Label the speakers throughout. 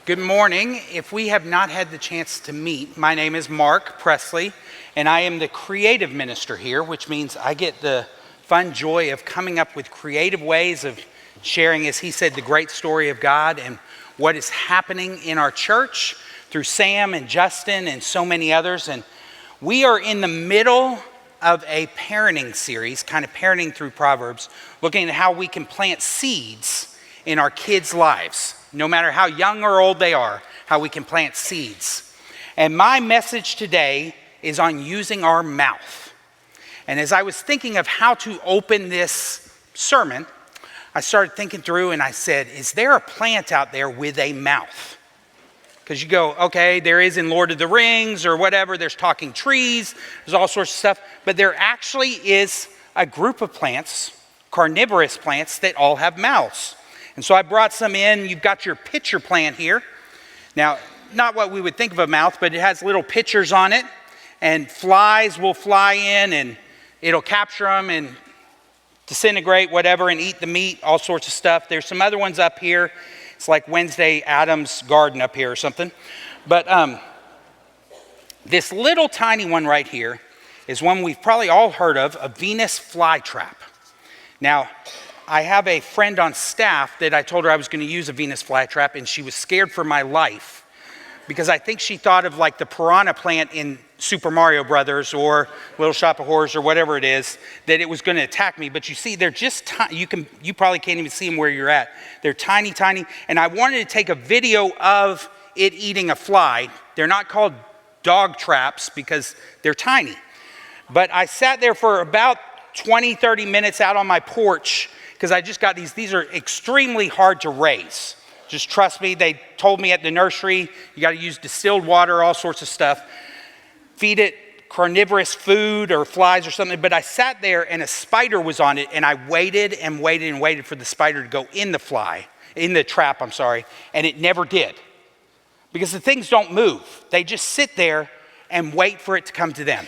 Speaker 1: Good morning. If we have not had the chance to meet, my name is Mark Presley, and I am the creative minister here, which means I get the fun joy of coming up with creative ways of sharing, as he said, the great story of God and what is happening in our church through Sam and Justin and so many others. And we are in the middle of a parenting series, kind of parenting through Proverbs, looking at how we can plant seeds in our kids' lives. No matter how young or old they are, how we can plant seeds. And my message today is on using our mouth. And as I was thinking of how to open this sermon, I started thinking through and I said, is there a plant out there with a mouth? Because you go, okay, there is in Lord of the Rings or whatever, there's talking trees, there's all sorts of stuff, but there actually is a group of plants, carnivorous plants, that all have mouths. And so I brought some in. You've got your pitcher plant here. Now, not what we would think of a mouth, but it has little pitchers on it, and flies will fly in, and it'll capture them and disintegrate, whatever, and eat the meat, all sorts of stuff. There's some other ones up here. It's like Wednesday Addams' garden up here or something. But this little tiny one right here is one we've probably all heard of, a Venus flytrap. Now, I have a friend on staff that I told her I was going to use a Venus flytrap, and she was scared for my life because I think she thought of like the piranha plant in Super Mario Brothers or Little Shop of Horrors or whatever it is, that it was going to attack me. But you see, they're just tiny. You probably can't even see them where you're at. They're tiny, tiny. And I wanted to take a video of it eating a fly. They're not called dog traps because they're tiny. But I sat there for about 20, 30 minutes out on my porch because I just got these. These are extremely hard to raise. Just trust me. They told me at the nursery, you got to use distilled water, all sorts of stuff. Feed it carnivorous food or flies or something. But I sat there and a spider was on it, and I waited and waited and waited for the spider to go in the trap, and it never did. Because the things don't move. They just sit there and wait for it to come to them.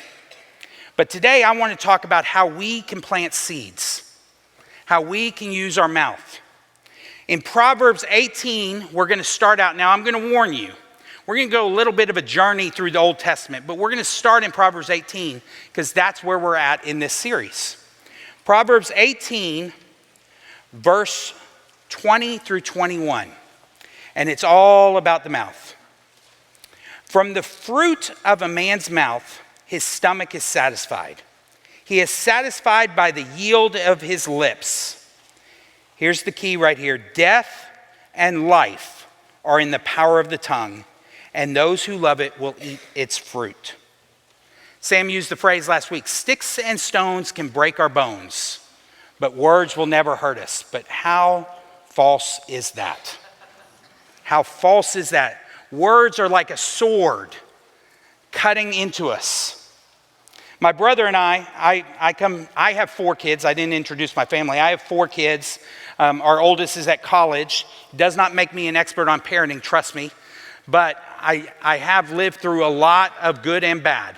Speaker 1: But today I want to talk about how we can plant seeds. How we can use our mouth. In Proverbs 18, we're going to start out. Now, I'm going to warn you. We're going to go a little bit of a journey through the Old Testament, but we're going to start in Proverbs 18 because that's where we're at in this series. Proverbs 18, verse 20 through 21. And it's all about the mouth. From the fruit of a man's mouth, his stomach is satisfied. He is satisfied by the yield of his lips. Here's the key right here. Death and life are in the power of the tongue, and those who love it will eat its fruit. Sam used the phrase last week, sticks and stones can break our bones, but words will never hurt us. But how false is that? How false is that? Words are like a sword cutting into us. My brother and I have 4 kids. I didn't introduce my family. I have 4 kids. Our oldest is at college. Does not make me an expert on parenting, trust me. But I have lived through a lot of good and bad.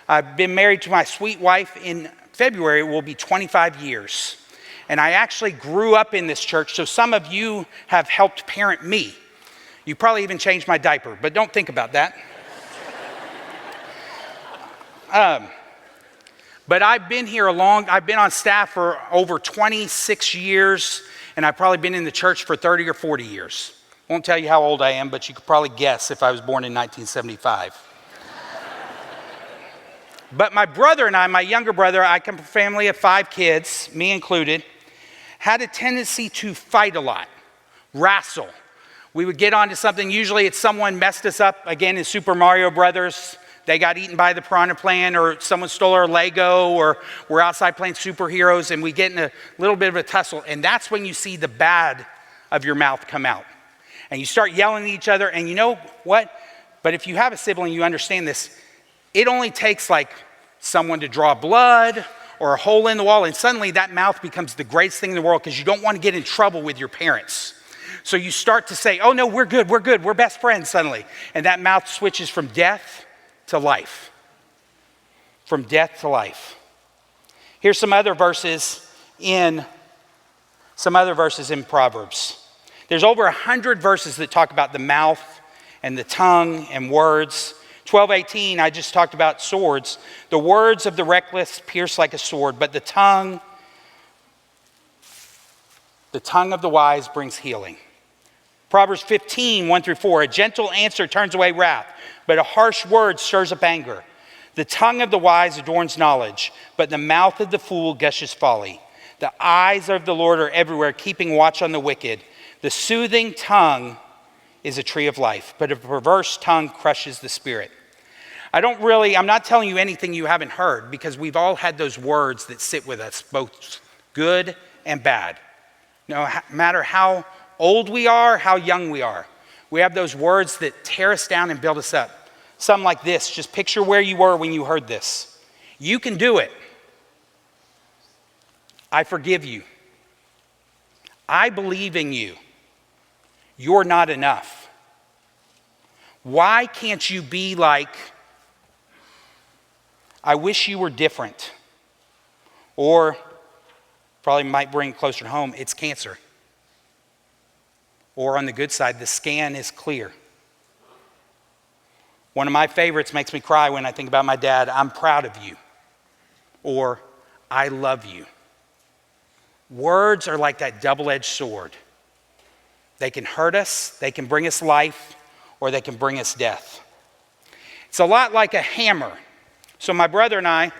Speaker 1: I've been married to my sweet wife in February. It will be 25 years. And I actually grew up in this church, so some of you have helped parent me. You probably even changed my diaper, but don't think about that. But I've been here I've been on staff for over 26 years, and I've probably been in the church for 30 or 40 years. Won't tell you how old I am, but you could probably guess if I was born in 1975. But my brother and I, my younger brother, I come from a family of 5 kids, me included, had a tendency to fight a lot, wrestle. We would get onto something, usually it's someone messed us up, again in Super Mario Brothers. They got eaten by the piranha plant, or someone stole our Lego, or we're outside playing superheroes, and we get in a little bit of a tussle. And that's when you see the bad of your mouth come out. And you start yelling at each other, and you know what? But if you have a sibling, you understand this. It only takes like someone to draw blood or a hole in the wall, and suddenly that mouth becomes the greatest thing in the world because you don't want to get in trouble with your parents. So you start to say, oh no, we're good, we're best friends suddenly. And that mouth switches from death to life. From death to life. Here's some other verses in Proverbs. There's over 100 verses that talk about the mouth and the tongue and words. 12:18, I just talked about swords. The words of the reckless pierce like a sword, but the tongue of the wise brings healing. Proverbs 15:1-4, a gentle answer turns away wrath, but a harsh word stirs up anger. The tongue of the wise adorns knowledge, but the mouth of the fool gushes folly. The eyes of the Lord are everywhere, keeping watch on the wicked. The soothing tongue is a tree of life, but a perverse tongue crushes the spirit. I'm not telling you anything you haven't heard, because we've all had those words that sit with us, both good and bad. No matter how old we are, how young we are, we have those words that tear us down and build us up. Some like this, just picture where you were when you heard this. You can do it. I forgive you. I believe in you. You're not enough. Why can't you be like, I wish you were different? Or, probably might bring closer to home, it's cancer. Or on the good side, the scan is clear. One of my favorites makes me cry when I think about my dad. I'm proud of you. Or, I love you. Words are like that double-edged sword. They can hurt us, they can bring us life, or they can bring us death. It's a lot like a hammer. So my brother and I,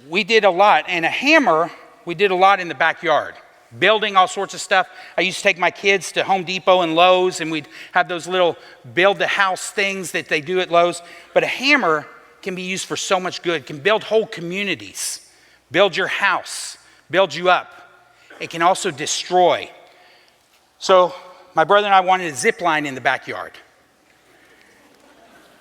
Speaker 1: we did a lot. And a hammer, we did a lot in the backyard. Building all sorts of stuff. I used to take my kids to Home Depot and Lowe's, and we'd have those little build-the-house things that they do at Lowe's. But a hammer can be used for so much good. It can build whole communities, build your house, build you up. It can also destroy. So my brother and I wanted a zip line in the backyard.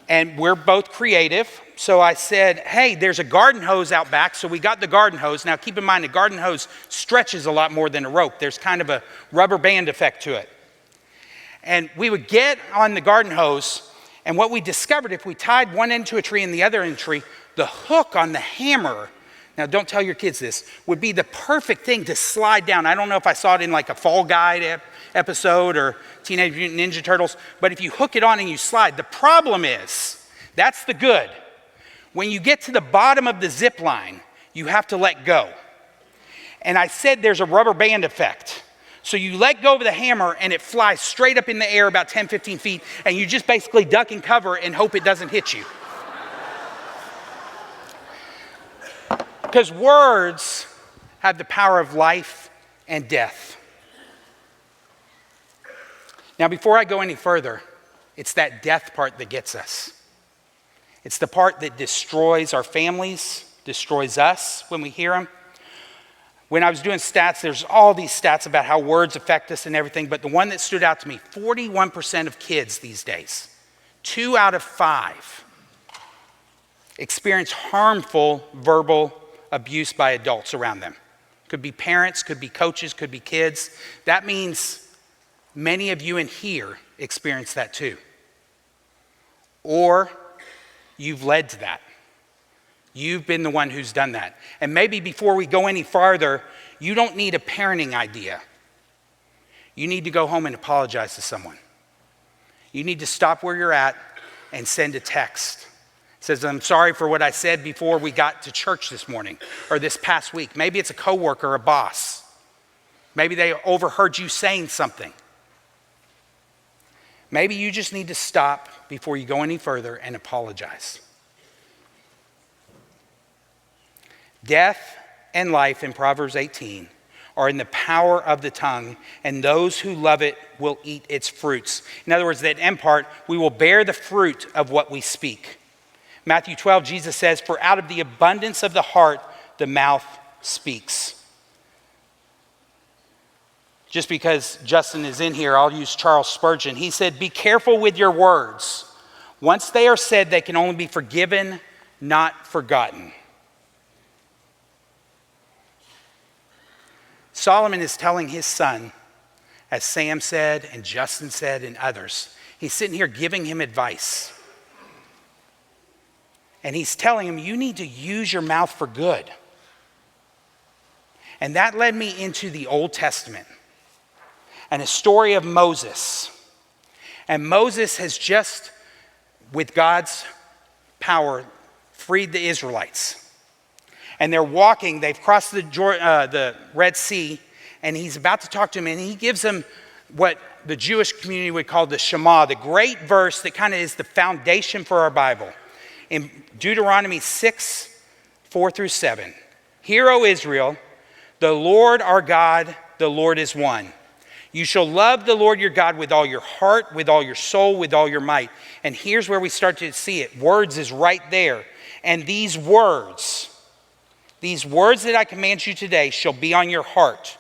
Speaker 1: And we're both creative. So I said, hey, there's a garden hose out back. So we got the garden hose. Now keep in mind, a garden hose stretches a lot more than a rope. There's kind of a rubber band effect to it. And we would get on the garden hose, and what we discovered, if we tied one end to a tree and the other end to a tree, the hook on the hammer, now don't tell your kids this, would be the perfect thing to slide down. I don't know if I saw it in like a Fall Guy episode or Teenage Mutant Ninja Turtles, but if you hook it on and you slide, the problem is, that's the good. When you get to the bottom of the zip line, you have to let go. And I said there's a rubber band effect. So you let go of the hammer and it flies straight up in the air about 10, 15 feet, and you just basically duck and cover and hope it doesn't hit you. Because words have the power of life and death. Now, before I go any further, it's that death part that gets us. It's the part that destroys our families, destroys us when we hear them. When I was doing stats, there's all these stats about how words affect us and everything, but the one that stood out to me, 41% of kids these days, 2 out of 5, experience harmful verbal abuse by adults around them. Could be parents, could be coaches, could be kids. That means many of you in here experience that too. Or you've led to that. You've been the one who's done that. And maybe before we go any farther, you don't need a parenting idea. You need to go home and apologize to someone. You need to stop where you're at and send a text. It says, I'm sorry for what I said before we got to church this morning or this past week. Maybe it's a coworker or a boss. Maybe they overheard you saying something. Maybe you just need to stop before you go any further and apologize. Death and life in Proverbs 18 are in the power of the tongue, and those who love it will eat its fruits. In other words, that end part, we will bear the fruit of what we speak. Matthew 12, Jesus says, for out of the abundance of the heart, the mouth speaks. Just because Justin is in here, I'll use Charles Spurgeon. He said, be careful with your words. Once they are said, they can only be forgiven, not forgotten. Solomon is telling his son, as Sam said and Justin said and others, he's sitting here giving him advice. And he's telling him, you need to use your mouth for good. And that led me into the Old Testament. and a story of Moses. And Moses has just, with God's power, freed the Israelites. And they're walking, they've crossed the Red Sea, and he's about to talk to them, and he gives them what the Jewish community would call the Shema, the great verse that kind of is the foundation for our Bible. In Deuteronomy 6:4-7, "Hear, O Israel, the Lord our God, the Lord is one. You shall love the Lord your God with all your heart, with all your soul, with all your might." And here's where we start to see it. Words is right there. "And these words that I command you today shall be on your heart.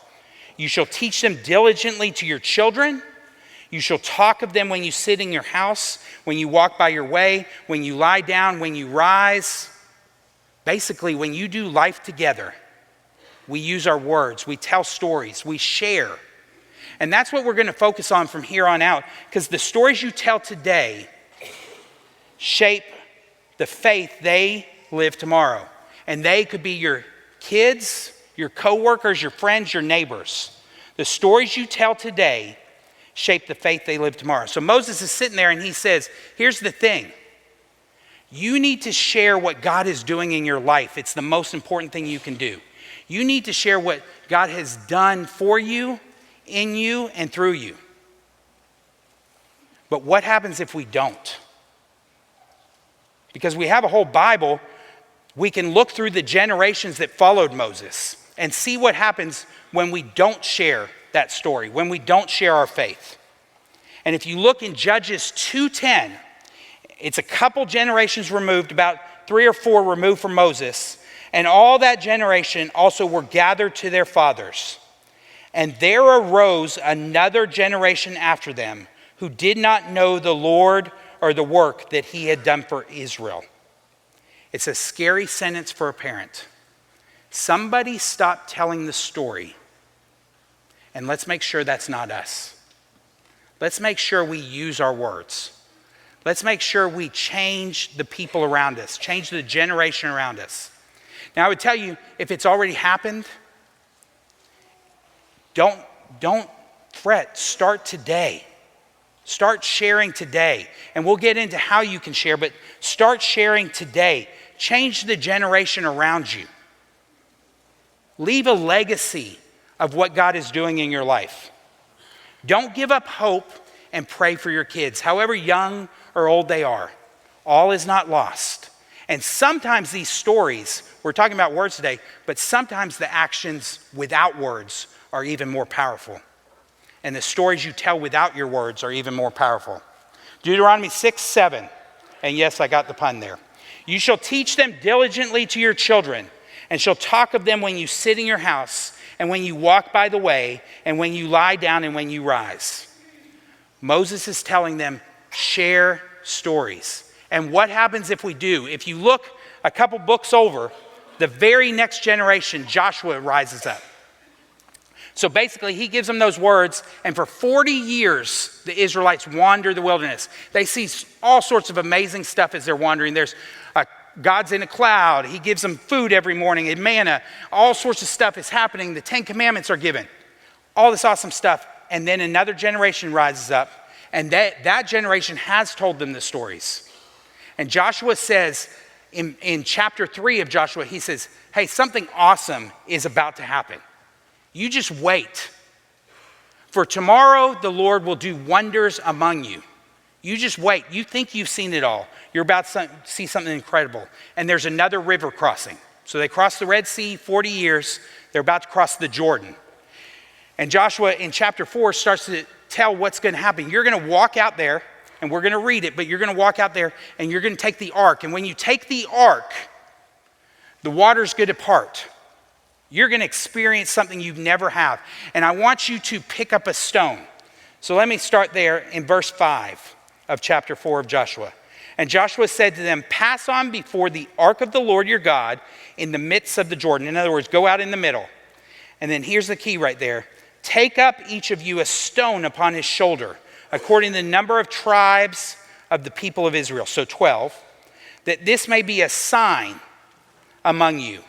Speaker 1: You shall teach them diligently to your children. You shall talk of them when you sit in your house, when you walk by your way, when you lie down, when you rise." Basically, when you do life together, we use our words, we tell stories, we share. And that's what we're going to focus on from here on out, because the stories you tell today shape the faith they live tomorrow. And they could be your kids, your coworkers, your friends, your neighbors. The stories you tell today shape the faith they live tomorrow. So Moses is sitting there and he says, here's the thing. You need to share what God is doing in your life. It's the most important thing you can do. You need to share what God has done for you, in you, and through you. But what happens if we don't? Because we have a whole Bible, we can look through the generations that followed Moses and see what happens when we don't share that story, when we don't share our faith. And if you look in Judges 2:10, it's a couple generations removed, about 3 or 4 removed from Moses, and all that generation also were gathered to their fathers. And there arose another generation after them who did not know the Lord or the work that he had done for Israel. It's a scary sentence for a parent. Somebody stop telling the story, and let's make sure that's not us. Let's make sure we use our words. Let's make sure we change the people around us, change the generation around us. Now, I would tell you, if it's already happened, don't fret. Start today. Start sharing today. And we'll get into how you can share, but start sharing today. Change the generation around you. Leave a legacy of what God is doing in your life. Don't give up hope and pray for your kids, however young or old they are. All is not lost. And sometimes these stories, we're talking about words today, but sometimes the actions without words are even more powerful. And the stories you tell without your words are even more powerful. Deuteronomy 6:7, and yes, I got the pun there. "You shall teach them diligently to your children, and shall talk of them when you sit in your house, and when you walk by the way, and when you lie down, and when you rise." Moses is telling them, share stories. And what happens if we do? If you look a couple books over, the very next generation, Joshua rises up. So basically, he gives them those words, and for 40 years, the Israelites wander the wilderness. They see all sorts of amazing stuff as they're wandering. There's God's in a cloud. He gives them food every morning and manna. All sorts of stuff is happening. The 10 Commandments are given. All this awesome stuff. And then another generation rises up, and that generation has told them the stories. And Joshua says, in chapter 3 of Joshua, he says, hey, something awesome is about to happen. You just wait. For tomorrow, the Lord will do wonders among you. You just wait. You think you've seen it all. You're about to see something incredible. And there's another river crossing. So they cross the Red Sea, 40 years. They're about to cross the Jordan. And Joshua in chapter 4 starts to tell what's going to happen. You're going to walk out there, and we're going to read it, but you're going to walk out there, and you're going to take the ark. And when you take the ark, the water's going to part. You're going to experience something you've never have. And I want you to pick up a stone. So let me start there in verse 5 of chapter 4 of Joshua. And Joshua said to them, pass on before the ark of the Lord your God in the midst of the Jordan. In other words, go out in the middle. And then here's the key right there. Take up each of you a stone upon his shoulder, according to the number of tribes of the people of Israel. So 12. That this may be a sign among you,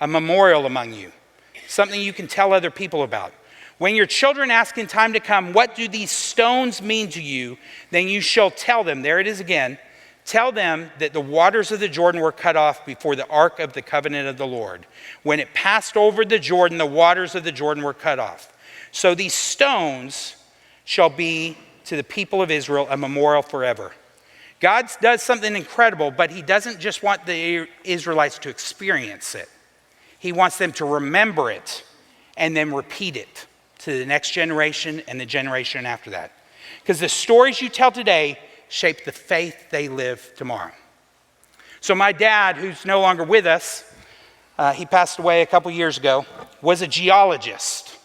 Speaker 1: a memorial among you, something you can tell other people about. When your children ask in time to come, what do these stones mean to you? Then you shall tell them, there it is again, tell them that the waters of the Jordan were cut off before the ark of the covenant of the Lord. When it passed over the Jordan, the waters of the Jordan were cut off. So these stones shall be to the people of Israel a memorial forever. God does something incredible, but he doesn't just want the Israelites to experience it. He wants them to remember it and then repeat it to the next generation and the generation after that. Because the stories you tell today shape the faith they live tomorrow. So my dad, who's no longer with us, he passed away a couple years ago, was a geologist.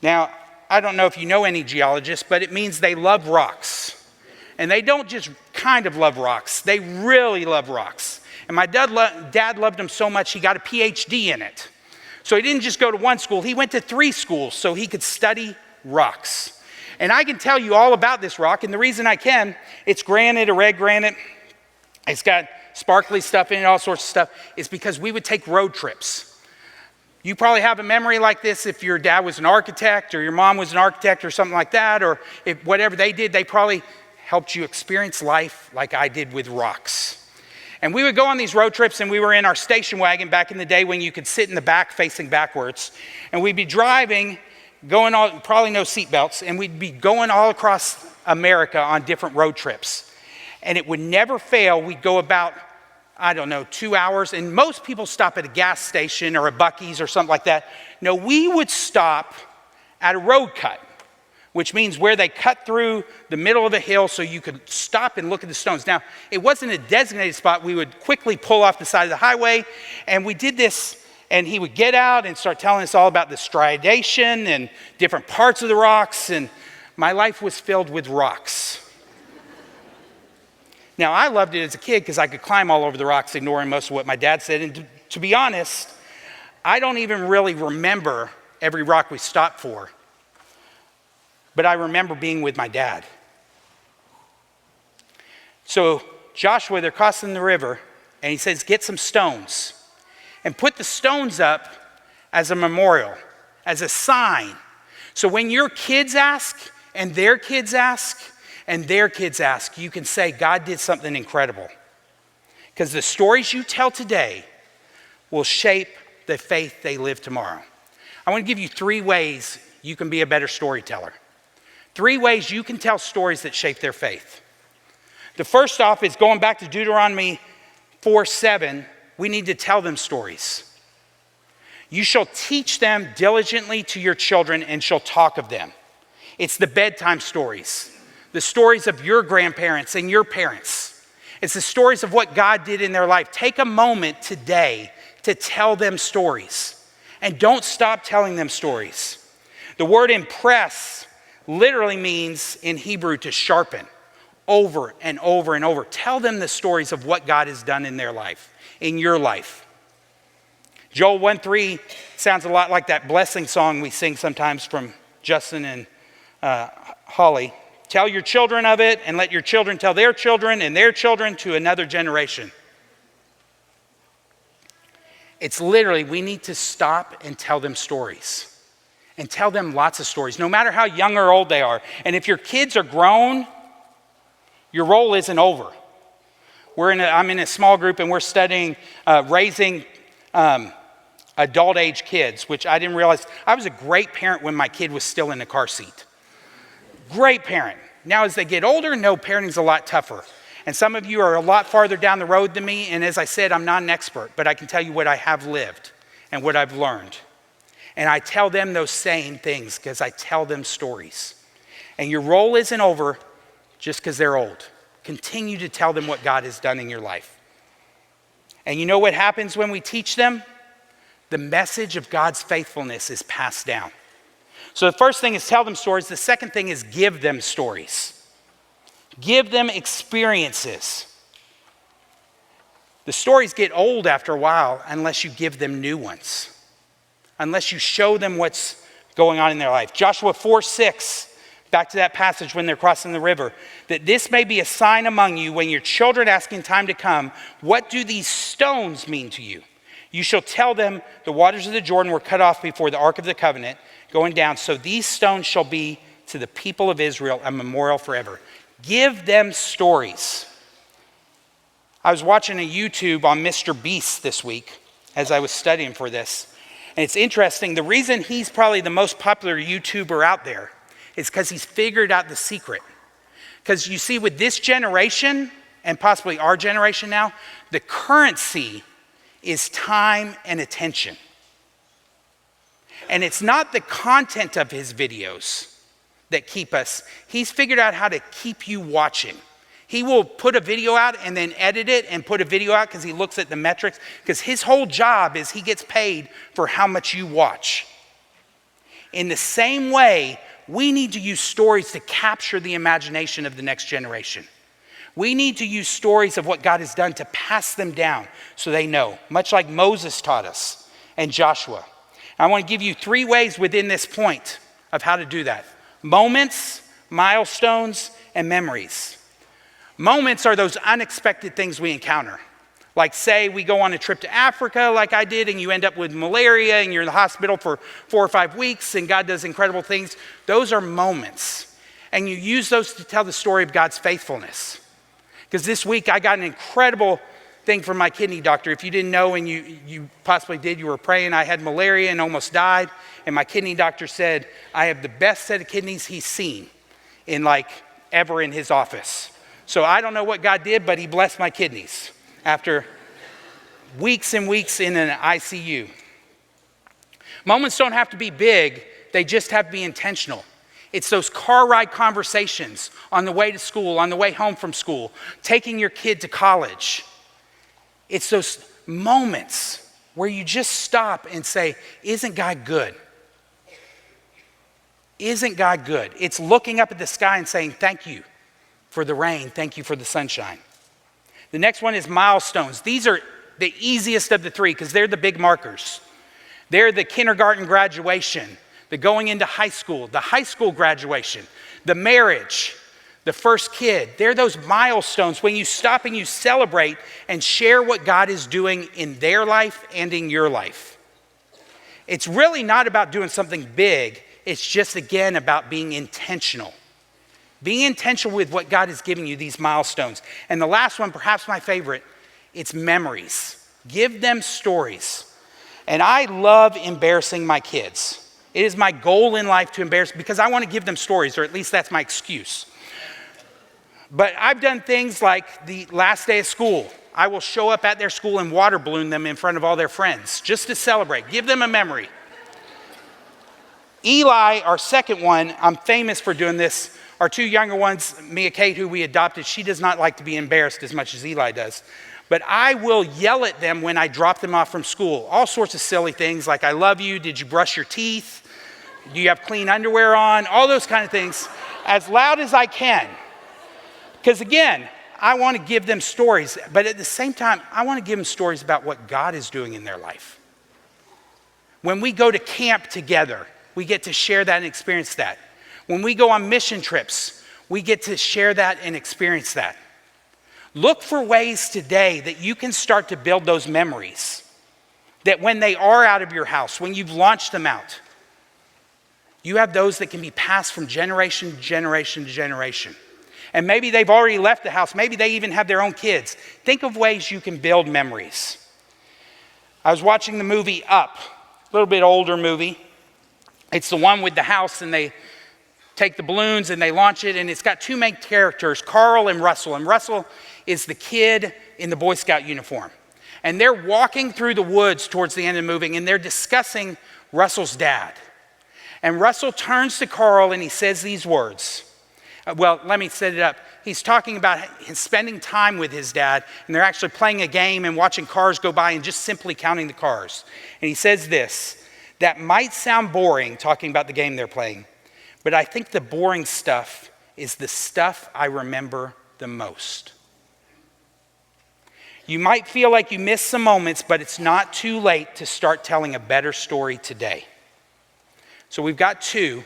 Speaker 1: Now, I don't know if you know any geologists, but it means they love rocks. And they don't just kind of love rocks, they really love rocks. And my dad loved them so much, he got a PhD in it. So he didn't just go to one school, he went to 3 schools so he could study rocks. And I can tell you all about this rock, and the reason I can, it's granite, a red granite. It's got sparkly stuff in it, all sorts of stuff. It's because we would take road trips. You probably have a memory like this if your dad was an architect or your mom was an architect or something like that, or if whatever they did, they probably helped you experience life like I did with rocks. And we would go on these road trips, and we were in our station wagon back in the day when you could sit in the back facing backwards. And we'd be driving, going all, probably no seatbelts, and we'd be going all across America on different road trips. And it would never fail. We'd go about, 2 hours. And most people stop at a gas station or a Buc-ee's or something like that. No, we would stop at a road cut, which means where they cut through the middle of a hill so you could stop and look at the stones. Now, it wasn't a designated spot. We would quickly pull off the side of the highway, and we did this, and he would get out and start telling us all about the striation and different parts of the rocks, and my life was filled with rocks. Now, I loved it as a kid because I could climb all over the rocks, ignoring most of what my dad said, and to be honest, I don't even really remember every rock we stopped for. But I remember being with my dad. So Joshua, they're crossing the river, and he says, get some stones and put the stones up as a memorial, as a sign. So when your kids ask, and their kids ask, and their kids ask, you can say, God did something incredible. Because the stories you tell today will shape the faith they live tomorrow. I want to give you 3 ways you can be a better storyteller. 3 ways you can tell stories that shape their faith. The first off is going back to Deuteronomy 4:7. We need to tell them stories. You shall teach them diligently to your children and shall talk of them. It's the bedtime stories, the stories of your grandparents and your parents. It's the stories of what God did in their life. Take a moment today to tell them stories, and don't stop telling them stories. The word impress literally means in Hebrew to sharpen over and over and over. Tell them the stories of what God has done in their life, in your life. Joel 1:3 sounds a lot like that blessing song we sing sometimes from Justin and Holly. Tell your children of it, and let your children tell their children and their children to another generation. It's literally, we need to stop and tell them stories. And tell them lots of stories, no matter how young or old they are. And if your kids are grown, your role isn't over. I'm in a small group, and we're studying raising adult age kids, which I didn't realize. I was a great parent when my kid was still in the car seat. Great parent. Now as they get older, no, parenting's a lot tougher. And some of you are a lot farther down the road than me, and as I said, I'm not an expert, but I can tell you what I have lived and what I've learned. And I tell them those same things because I tell them stories. And your role isn't over just because they're old. Continue to tell them what God has done in your life. And you know what happens when we teach them? The message of God's faithfulness is passed down. So the first thing is tell them stories. The second thing is give them stories. Give them experiences. The stories get old after a while unless you give them new ones. Unless you show them what's going on in their life. Joshua 4:6, back to that passage when they're crossing the river. That this may be a sign among you when your children ask in time to come, what do these stones mean to you? You shall tell them the waters of the Jordan were cut off before the ark of the covenant. going down. So these stones shall be to the people of Israel a memorial forever. Give them stories. I was watching a YouTube on Mr. Beast this week as I was studying for this. And it's interesting. The reason he's probably the most popular YouTuber out there is because he's figured out the secret. Because you see, with this generation, and possibly our generation now, the currency is time and attention. And it's not the content of his videos that keep us. He's figured out how to keep you watching. He will put a video out and then edit it and put a video out because he looks at the metrics. Because his whole job is he gets paid for how much you watch. In the same way, we need to use stories to capture the imagination of the next generation. We need to use stories of what God has done to pass them down so they know, much like Moses taught us and Joshua. I want to give you 3 ways within this point of how to do that. Moments, milestones, and memories. Moments are those unexpected things we encounter. Like say we go on a trip to Africa like I did and you end up with malaria and you're in the hospital for 4 or 5 weeks and God does incredible things. Those are moments. And you use those to tell the story of God's faithfulness. Because this week I got an incredible thing from my kidney doctor. If you didn't know and you possibly did, you were praying, I had malaria and almost died. And my kidney doctor said, I have the best set of kidneys he's seen in like ever in his office. So I don't know what God did, but he blessed my kidneys after weeks and weeks in an ICU. Moments don't have to be big, they just have to be intentional. It's those car ride conversations on the way to school, on the way home from school, taking your kid to college. It's those moments where you just stop and say, isn't God good? Isn't God good? It's looking up at the sky and saying, thank you for the rain, thank you for the sunshine. The next one is milestones. These are the easiest of the 3 because they're the big markers. They're the kindergarten graduation, the going into high school, the high school graduation, the marriage, the first kid. They're those milestones when you stop and you celebrate and share what God is doing in their life and in your life. It's really not about doing something big. It's just, again, about being intentional. Being intentional with what God is giving you, these milestones. And the last one, perhaps my favorite, it's memories. Give them stories. And I love embarrassing my kids. It is my goal in life to embarrass because I want to give them stories, or at least that's my excuse. But I've done things like the last day of school. I will show up at their school and water balloon them in front of all their friends just to celebrate, give them a memory. Eli, our second one, I'm famous for doing this. Our 2 younger ones, Mia Kate, who we adopted, she does not like to be embarrassed as much as Eli does. But I will yell at them when I drop them off from school. All sorts of silly things like, I love you, did you brush your teeth? Do you have clean underwear on? All those kind of things, as loud as I can. Because again, I want to give them stories, but at the same time, I want to give them stories about what God is doing in their life. When we go to camp together, we get to share that and experience that. When we go on mission trips, we get to share that and experience that. Look for ways today that you can start to build those memories. That when they are out of your house, when you've launched them out, you have those that can be passed from generation to generation to generation. And maybe they've already left the house. Maybe they even have their own kids. Think of ways you can build memories. I was watching the movie Up, a little bit older movie. It's the one with the house and they take the balloons and they launch it, and it's got 2 main characters, Carl and Russell. And Russell is the kid in the Boy Scout uniform. And they're walking through the woods towards the end of the movie, and they're discussing Russell's dad. And Russell turns to Carl and he says these words. Well, let me set it up. He's talking about his spending time with his dad, and they're actually playing a game and watching cars go by and just simply counting the cars. And he says this, that might sound boring, talking about the game they're playing, but I think the boring stuff is the stuff I remember the most. You might feel like you missed some moments, but it's not too late to start telling a better story today. So we've got 2.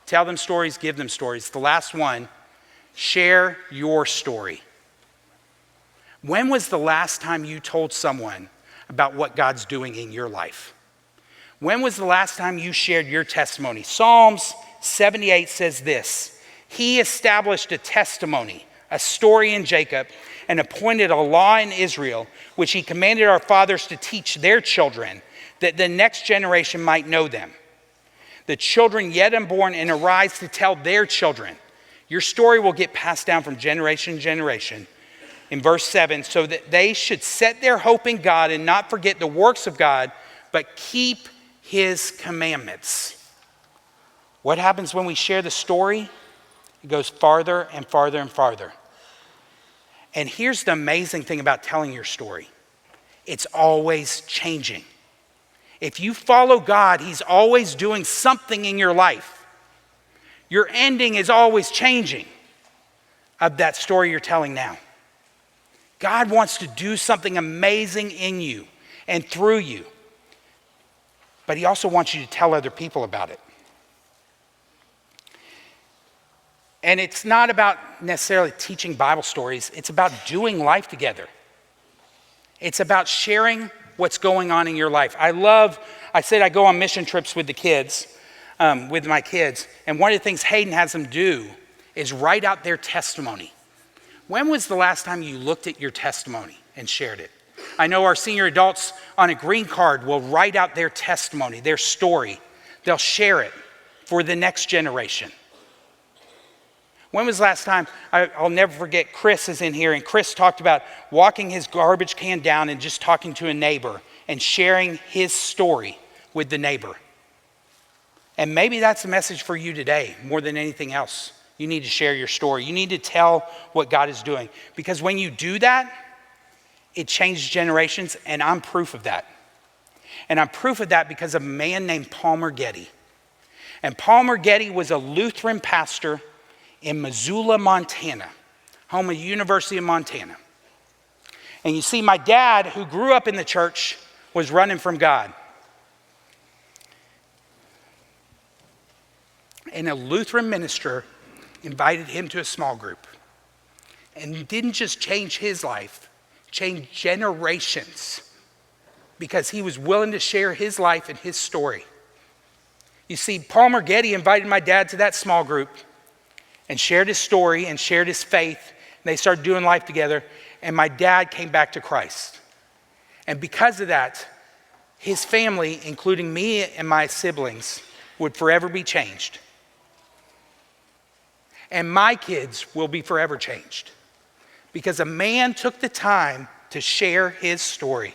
Speaker 1: Tell them stories, give them stories. The last one, share your story. When was the last time you told someone about what God's doing in your life? When was the last time you shared your testimony? Psalms 78 says this: He established a testimony, a story in Jacob, and appointed a law in Israel, which he commanded our fathers to teach their children, that the next generation might know them. The children yet unborn and arise to tell their children. Your story will get passed down from generation to generation. In verse 7, so that they should set their hope in God and not forget the works of God, but keep his commandments. What happens when we share the story? It goes farther and farther and farther. And here's the amazing thing about telling your story. It's always changing. If you follow God, he's always doing something in your life. Your ending is always changing of that story you're telling now. God wants to do something amazing in you and through you. But he also wants you to tell other people about it. And it's not about necessarily teaching Bible stories. It's about doing life together. It's about sharing what's going on in your life. I said I go on mission trips with the kids, with my kids. And one of the things Hayden has them do is write out their testimony. When was the last time you looked at your testimony and shared it? I know our senior adults on a green card will write out their testimony, their story. They'll share it for the next generation. When was the last time, I'll never forget, Chris is in here, and Chris talked about walking his garbage can down and just talking to a neighbor and sharing his story with the neighbor. And maybe that's a message for you today more than anything else. You need to share your story. You need to tell what God is doing. Because when you do that, it changes generations, and I'm proof of that. And I'm proof of that because of a man named Palmer Getty. And Palmer Getty was a Lutheran pastor in Missoula, Montana, home of the University of Montana. And you see, my dad, who grew up in the church, was running from God. And a Lutheran minister invited him to a small group. And didn't just change his life, changed generations, because he was willing to share his life and his story. You see, Palmer Getty invited my dad to that small group and shared his story and shared his faith. And they started doing life together. And my dad came back to Christ. And because of that, his family, including me and my siblings, would forever be changed. And my kids will be forever changed. Because a man took the time to share his story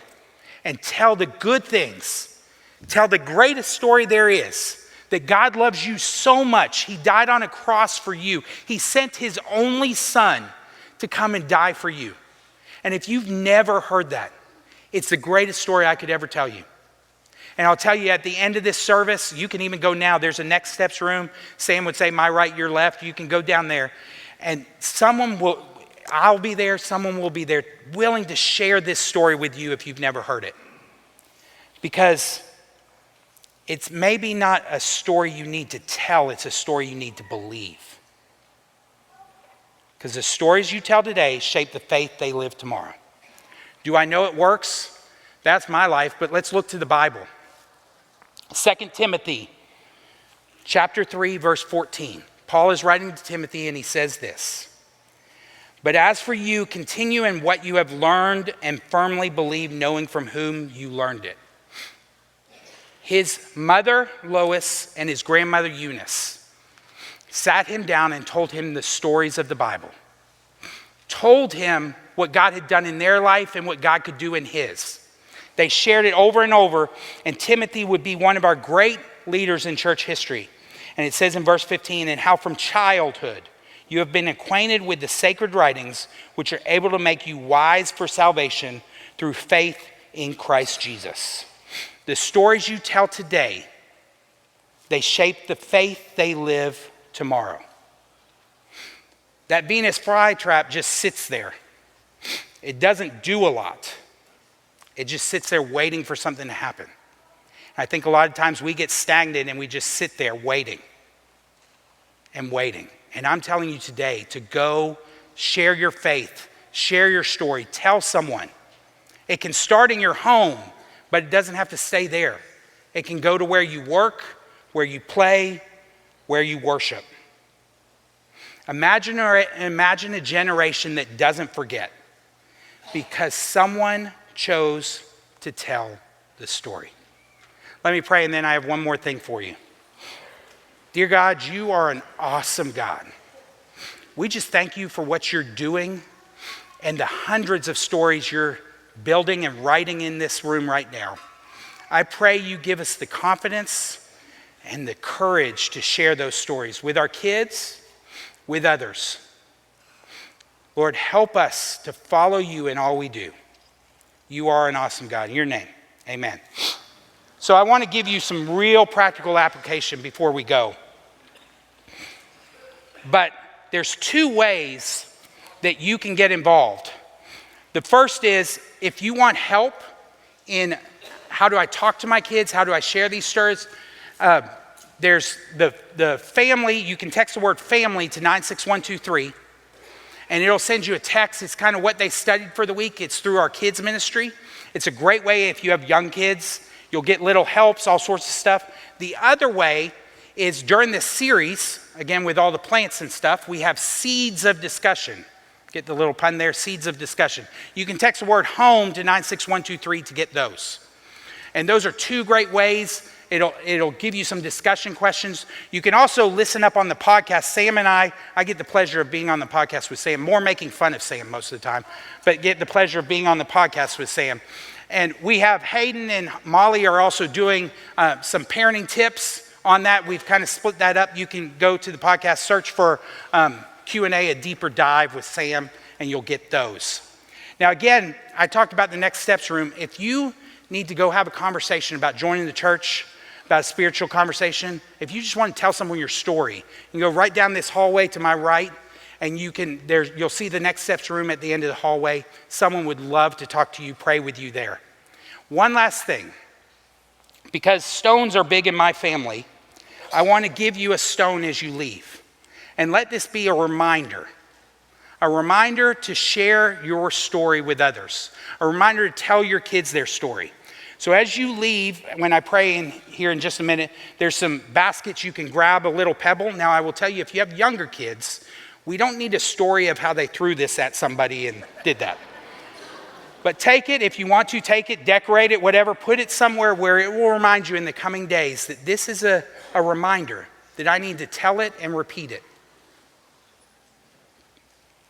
Speaker 1: and tell the good things, tell the greatest story there is. That God loves you so much. He died on a cross for you. He sent his only son to come and die for you. And if you've never heard that, it's the greatest story I could ever tell you. And I'll tell you at the end of this service, you can even go now. There's a next steps room. Sam would say, my right, your left. You can go down there. And I'll be there, someone will be there willing to share this story with you if you've never heard it. Because it's maybe not a story you need to tell, it's a story you need to believe. Because the stories you tell today shape the faith they live tomorrow. Do I know it works? That's my life, but let's look to the Bible. 2 Timothy chapter 3, verse 14. Paul is writing to Timothy and he says this: But as for you, continue in what you have learned and firmly believe, knowing from whom you learned it. His mother, Lois, and his grandmother, Eunice, sat him down and told him the stories of the Bible. Told him what God had done in their life and what God could do in his. They shared it over and over, and Timothy would be one of our great leaders in church history. And it says in verse 15, and how from childhood you have been acquainted with the sacred writings, which are able to make you wise for salvation through faith in Christ Jesus. The stories you tell today, they shape the faith they live tomorrow. That Venus flytrap just sits there. It doesn't do a lot. It just sits there waiting for something to happen. I think a lot of times we get stagnant and we just sit there waiting and waiting. And I'm telling you today to go share your faith, share your story, tell someone. It can start in your home, but it doesn't have to stay there. It can go to where you work, where you play, where you worship. Imagine a generation that doesn't forget because someone chose to tell the story. Let me pray, and then I have one more thing for you. Dear God, you are an awesome God. We just thank you for what you're doing and the hundreds of stories you're building and writing in this room right now. I pray you give us the confidence and the courage to share those stories with our kids, with others. Lord, help us to follow you in all we do. You are an awesome God. In your name, amen. So I want to give you some real practical application before we go. But there's two ways that you can get involved. The first is if you want help in how do I talk to my kids, how do I share these stories, there's the family. You can text the word family to 96123, and it'll send you a text. It's kind of what they studied for the week. It's through our kids ministry. It's a great way if you have young kids. You'll get little helps, all sorts of stuff. The other way is during this series, again with all the plants and stuff, we have seeds of discussion. Get the little pun there, seeds of discussion. You can text the word home to 96123 to get those. And those are two great ways. It'll give you some discussion questions. You can also listen up on the podcast. Sam and I get the pleasure of being on the podcast with Sam, more making fun of Sam most of the time, but get the pleasure of being on the podcast with Sam. And we have Hayden and Molly are also doing some parenting tips on that. We've kind of split that up. You can go to the podcast, search for Q&A, a deeper dive with Sam, and you'll get those. Now again, I talked about the Next Steps room. If you need to go have a conversation about joining the church, about a spiritual conversation, if you just want to tell someone your story, you can go right down this hallway to my right, and you'll see the Next Steps room at the end of the hallway. Someone would love to talk to you, pray with you there. One last thing, because stones are big in my family, I want to give you a stone as you leave. And let this be a reminder to share your story with others, a reminder to tell your kids their story. So as you leave, when I pray in here in just a minute, there's some baskets you can grab a little pebble. Now I will tell you, if you have younger kids, we don't need a story of how they threw this at somebody and did that. But take it, if you want to take it, decorate it, whatever, put it somewhere where it will remind you in the coming days that this is a reminder that I need to tell it and repeat it.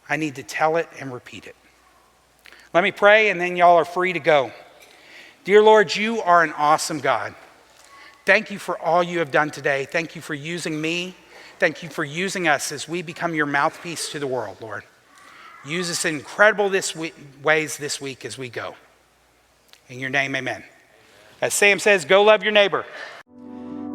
Speaker 1: I need to tell it and repeat it. Let me pray, and then y'all are free to go. Dear Lord, you are an awesome God. Thank you for all you have done today. Thank you for using me. Thank you for using us as we become your mouthpiece to the world, Lord. Use us in incredible ways this week as we go. In your name, amen. As Sam says, go love your neighbor.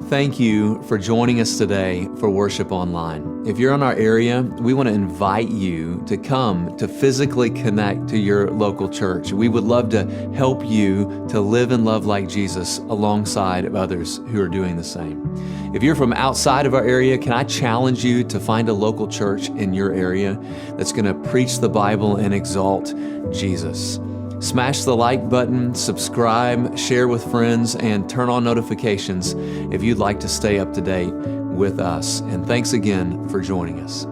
Speaker 2: Thank you for joining us today for Worship Online. If you're in our area, we want to invite you to come to physically connect to your local church. We would love to help you to live and love like Jesus alongside of others who are doing the same. If you're from outside of our area, can I challenge you to find a local church in your area that's going to preach the Bible and exalt Jesus? Smash the like button, subscribe, share with friends, and turn on notifications if you'd like to stay up to date with us. And thanks again for joining us.